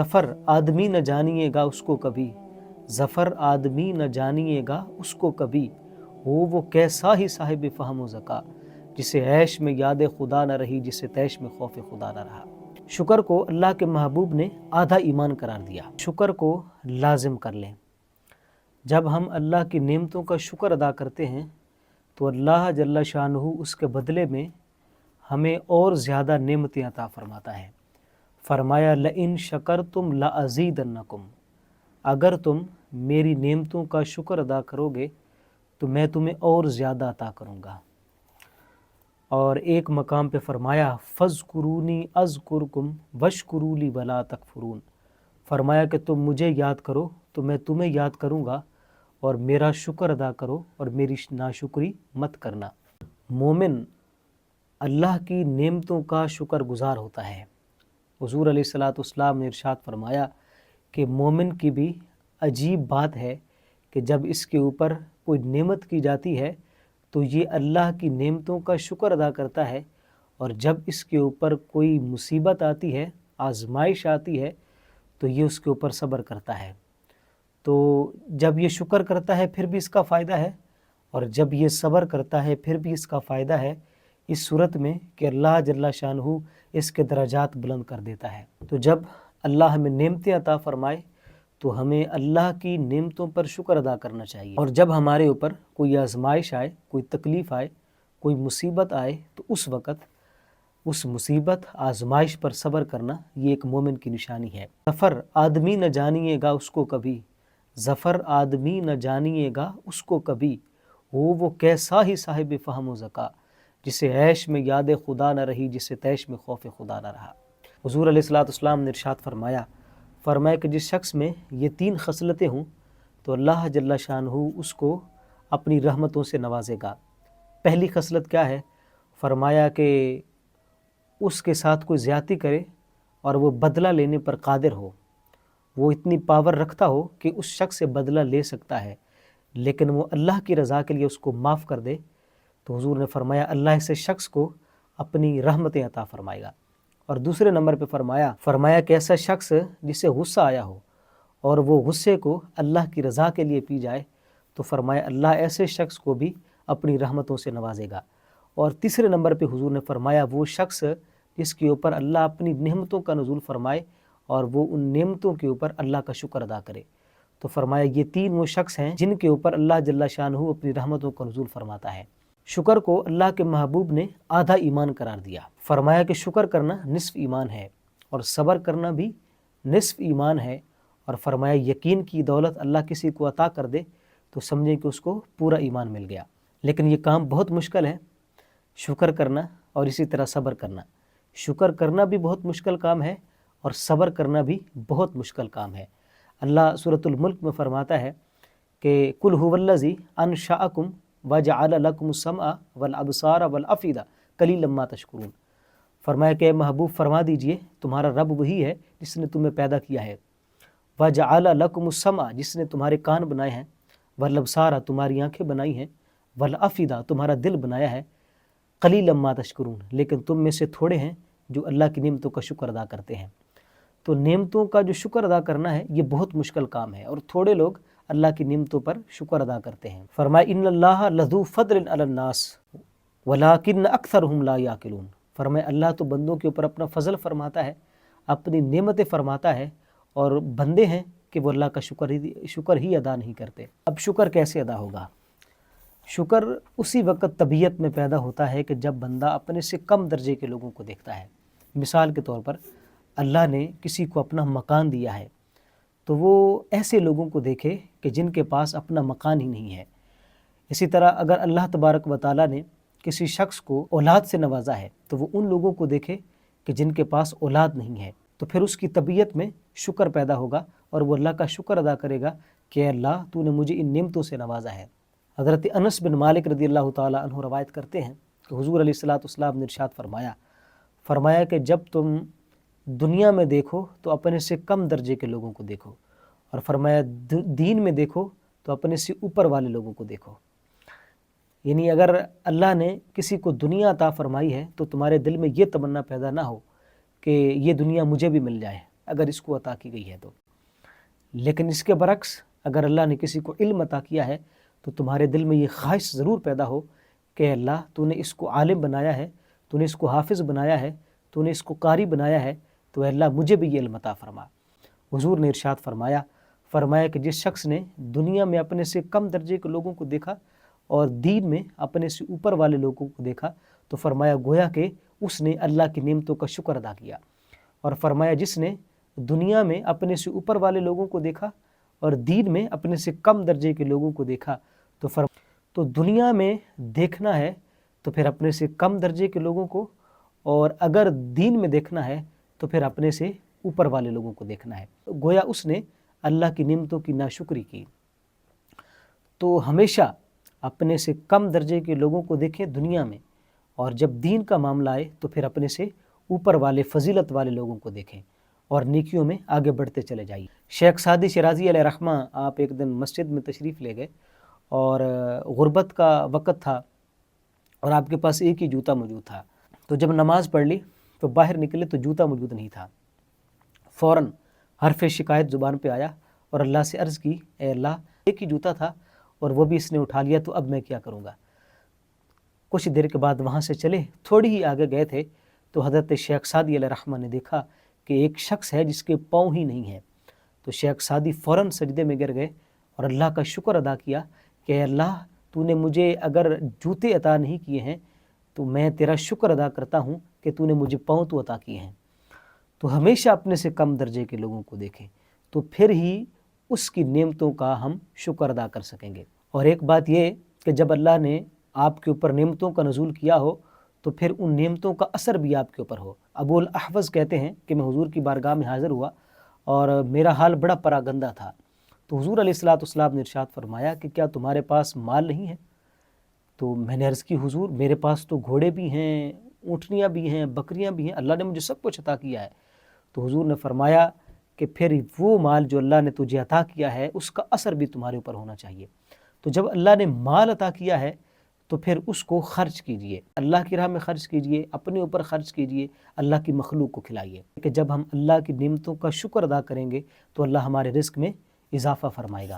ظفر آدمی نہ جانیے گا اس کو کبھی، ظفر آدمی نہ جانیے گا اس کو کبھی، ہو وہ کیسا ہی صاحب فہم و ذکا، جسے عیش میں یاد خدا نہ رہی، جسے تیش میں خوف خدا نہ رہا۔ شکر کو اللہ کے محبوب نے آدھا ایمان قرار دیا۔ شکر کو لازم کر لیں۔ جب ہم اللہ کی نعمتوں کا شکر ادا کرتے ہیں تو اللہ جل شانہ اس کے بدلے میں ہمیں اور زیادہ نعمتیں عطا فرماتا ہے۔ فرمایا لئن شکرتم لازیدنکم، اگر تم میری نعمتوں کا شکر ادا کرو گے تو میں تمہیں اور زیادہ عطا کروں گا۔ اور ایک مقام پہ فرمایا فاذکرونی اذکرکم واشکروا لی ولا تکفرون، فرمایا کہ تم مجھے یاد کرو تو میں تمہیں یاد کروں گا، اور میرا شکر ادا کرو اور میری ناشکری مت کرنا۔ مومن اللہ کی نعمتوں کا شکر گزار ہوتا ہے۔ حضور علیہ الصلوۃ نے ارشاد فرمایا کہ مومن کی بھی عجیب بات ہے کہ جب اس کے اوپر کوئی نعمت کی جاتی ہے تو یہ اللہ کی نعمتوں کا شکر ادا کرتا ہے، اور جب اس کے اوپر کوئی مصیبت آتی ہے، آزمائش آتی ہے، تو یہ اس کے اوپر صبر کرتا ہے۔ تو جب یہ شکر کرتا ہے پھر بھی اس کا فائدہ ہے، اور جب یہ صبر کرتا ہے پھر بھی اس کا فائدہ ہے، اس صورت میں کہ اللہ جل شانہ اس کے درجات بلند کر دیتا ہے۔ تو جب اللہ ہمیں نعمتیں عطا فرمائے تو ہمیں اللہ کی نعمتوں پر شکر ادا کرنا چاہیے، اور جب ہمارے اوپر کوئی آزمائش آئے، کوئی تکلیف آئے، کوئی مصیبت آئے تو اس وقت اس مصیبت آزمائش پر صبر کرنا یہ ایک مومن کی نشانی ہے۔ ظفر آدمی نہ جانیے گا اس کو کبھی، ظفر آدمی نہ جانیے گا اس کو کبھی، ہو وہ کیسا ہی صاحب فہم و ذکا، جسے عیش میں یاد خدا نہ رہی، جسے تیش میں خوف خدا نہ رہا۔ حضور علیہ الصلوۃ نے ارشاد فرمایا کہ جس شخص میں یہ تین خصلتیں ہوں تو اللہ جل شانہ اس کو اپنی رحمتوں سے نوازے گا۔ پہلی خصلت کیا ہے؟ فرمایا کہ اس کے ساتھ کوئی زیادتی کرے اور وہ بدلہ لینے پر قادر ہو، وہ اتنی پاور رکھتا ہو کہ اس شخص سے بدلہ لے سکتا ہے، لیکن وہ اللہ کی رضا کے لیے اس کو معاف کر دے، تو حضور نے فرمایا اللہ ایسے شخص کو اپنی رحمتیں عطا فرمائے گا۔ اور دوسرے نمبر پہ فرمایا کہ ایسا شخص جسے غصہ آیا ہو اور وہ غصے کو اللہ کی رضا کے لیے پی جائے، تو فرمایا اللہ ایسے شخص کو بھی اپنی رحمتوں سے نوازے گا۔ اور تیسرے نمبر پہ حضور نے فرمایا وہ شخص جس کے اوپر اللہ اپنی نعمتوں کا نزول فرمائے اور وہ ان نعمتوں کے اوپر اللہ کا شکر ادا کرے، تو فرمایا یہ تین وہ شخص ہیں جن کے اوپر اللہ جل شانہ اپنی رحمتوں کا نزول فرماتا ہے۔ شکر کو اللہ کے محبوب نے آدھا ایمان قرار دیا۔ فرمایا کہ شکر کرنا نصف ایمان ہے، اور صبر کرنا بھی نصف ایمان ہے، اور فرمایا یقین کی دولت اللہ کسی کو عطا کر دے تو سمجھیں کہ اس کو پورا ایمان مل گیا۔ لیکن یہ کام بہت مشکل ہے، شکر کرنا اور اسی طرح صبر کرنا۔ شکر کرنا بھی بہت مشکل کام ہے اور صبر کرنا بھی بہت مشکل کام ہے۔ اللہ سورۃ الملک میں فرماتا ہے کہ قل هو الذی انشأکم وجعل لکم السمع والابصار والافئدہ قلیلا ما تشکرون۔ فرمایا کہ اے محبوب فرما دیجئے تمہارا رب وہی ہے جس نے تمہیں پیدا کیا ہے، وجعل لکم السمع جس نے تمہارے کان بنائے ہیں، والابصار تمہاری آنکھیں بنائی ہیں، والافئدہ تمہارا دل بنایا ہے، قلیلا ما تشکرون لیکن تم میں سے تھوڑے ہیں جو اللہ کی نعمتوں کا شکر ادا کرتے ہیں۔ تو نعمتوں کا جو شکر ادا کرنا ہے یہ بہت مشکل کام ہے، اور تھوڑے لوگ اللہ کی نعمتوں پر شکر ادا کرتے ہیں۔ فرمایا ان اللہ لذو فضل علی الناس ولکن اکثرهم لا یعقلون۔ فرمایا اللہ تو بندوں کے اوپر اپنا فضل فرماتا ہے، اپنی نعمتیں فرماتا ہے، اور بندے ہیں کہ وہ اللہ کا شکر ہی ادا نہیں کرتے۔ اب شکر کیسے ادا ہوگا؟ شکر اسی وقت طبیعت میں پیدا ہوتا ہے کہ جب بندہ اپنے سے کم درجے کے لوگوں کو دیکھتا ہے۔ مثال کے طور پر اللہ نے کسی کو اپنا مکان دیا ہے تو وہ ایسے لوگوں کو دیکھے کہ جن کے پاس اپنا مکان ہی نہیں ہے۔ اسی طرح اگر اللہ تبارک و تعالیٰ نے کسی شخص کو اولاد سے نوازا ہے تو وہ ان لوگوں کو دیکھے کہ جن کے پاس اولاد نہیں ہے، تو پھر اس کی طبیعت میں شکر پیدا ہوگا اور وہ اللہ کا شکر ادا کرے گا کہ اللہ تو نے مجھے ان نعمتوں سے نوازا ہے۔ حضرت انس بن مالک رضی اللہ تعالیٰ عنہ روایت کرتے ہیں کہ حضور علیہ الصلوۃ نے ارشاد فرمایا کہ جب تم دنیا میں دیکھو تو اپنے سے کم درجے کے لوگوں کو دیکھو، اور فرمایا دین میں دیکھو تو اپنے سے اوپر والے لوگوں کو دیکھو۔ یعنی اگر اللہ نے کسی کو دنیا عطا فرمائی ہے تو تمہارے دل میں یہ تمنا پیدا نہ ہو کہ یہ دنیا مجھے بھی مل جائے، اگر اس کو عطا کی گئی ہے تو۔ لیکن اس کے برعکس اگر اللہ نے کسی کو علم عطا کیا ہے تو تمہارے دل میں یہ خواہش ضرور پیدا ہو کہ اللہ تو نے اس کو عالم بنایا ہے، تو نے اس کو حافظ بنایا ہے، تو نے اس کو قاری بنایا ہے، تو اے اللہ مجھے بھی یہ علم عطا فرما۔ حضور نے ارشاد فرمایا کہ جس شخص نے دنیا میں اپنے سے کم درجے کے لوگوں کو دیکھا اور دین میں اپنے سے اوپر والے لوگوں کو دیکھا تو فرمایا گویا کہ اس نے اللہ کی نعمتوں کا شکر ادا کیا، اور فرمایا جس نے دنیا میں اپنے سے اوپر والے لوگوں کو دیکھا اور دین میں اپنے سے کم درجے کے لوگوں کو دیکھا تو دنیا میں دیکھنا ہے تو پھر اپنے سے کم درجے کے لوگوں کو، اور اگر دین میں دیکھنا ہے تو پھر اپنے سے اوپر والے لوگوں کو دیکھنا ہے۔ گویا اس نے اللہ کی نعمتوں کی ناشکری کی۔ تو ہمیشہ اپنے سے کم درجے کے لوگوں کو دیکھیں دنیا میں، اور جب دین کا معاملہ آئے تو پھر اپنے سے اوپر والے فضیلت والے لوگوں کو دیکھیں اور نیکیوں میں آگے بڑھتے چلے جائیے۔ شیخ سعدی شیرازی علیہ رحمہ آپ ایک دن مسجد میں تشریف لے گئے اور غربت کا وقت تھا اور آپ کے پاس ایک ہی جوتا موجود تھا، تو جب نماز پڑھ لی تو باہر نکلے تو جوتا موجود نہیں تھا۔ فوراً حرف شکایت زبان پہ آیا اور اللہ سے عرض کی، اے اللہ ایک ہی جوتا تھا اور وہ بھی اس نے اٹھا لیا، تو اب میں کیا کروں گا؟ کچھ دیر کے بعد وہاں سے چلے، تھوڑی ہی آگے گئے تھے تو حضرت شیخ سعدی علیہ رحمہ نے دیکھا کہ ایک شخص ہے جس کے پاؤں ہی نہیں ہے۔ تو شیخ سعدی فوراً سجدے میں گر گئے اور اللہ کا شکر ادا کیا کہ اے اللہ تو نے مجھے اگر جوتے عطا نہیں کیے ہیں تو میں تیرا شکر ادا کرتا ہوں کہ تو نے مجھے پاؤں تو عطا کیے ہیں۔ تو ہمیشہ اپنے سے کم درجے کے لوگوں کو دیکھیں تو پھر ہی اس کی نعمتوں کا ہم شکر ادا کر سکیں گے۔ اور ایک بات یہ کہ جب اللہ نے آپ کے اوپر نعمتوں کا نزول کیا ہو تو پھر ان نعمتوں کا اثر بھی آپ کے اوپر ہو۔ ابو الاحوص کہتے ہیں کہ میں حضور کی بارگاہ میں حاضر ہوا اور میرا حال بڑا پراگندہ تھا، تو حضور علیہ الصلوۃ نے ارشاد فرمایا کہ کیا تمہارے پاس مال نہیں ہے؟ تو میں نے عرض کی حضور میرے پاس تو گھوڑے بھی ہیں، اونٹنیاں بھی ہیں، بکریاں بھی ہیں، اللہ نے مجھے سب کچھ عطا کیا ہے۔ تو حضور نے فرمایا کہ پھر وہ مال جو اللہ نے تجھے عطا کیا ہے اس کا اثر بھی تمہارے اوپر ہونا چاہیے۔ تو جب اللہ نے مال عطا کیا ہے تو پھر اس کو خرچ کیجئے، اللہ کی راہ میں خرچ کیجئے، اپنے اوپر خرچ کیجئے، اللہ کی مخلوق کو کھلائیے، کہ جب ہم اللہ کی نعمتوں کا شکر ادا کریں گے تو اللہ ہمارے رزق میں اضافہ فرمائے گا۔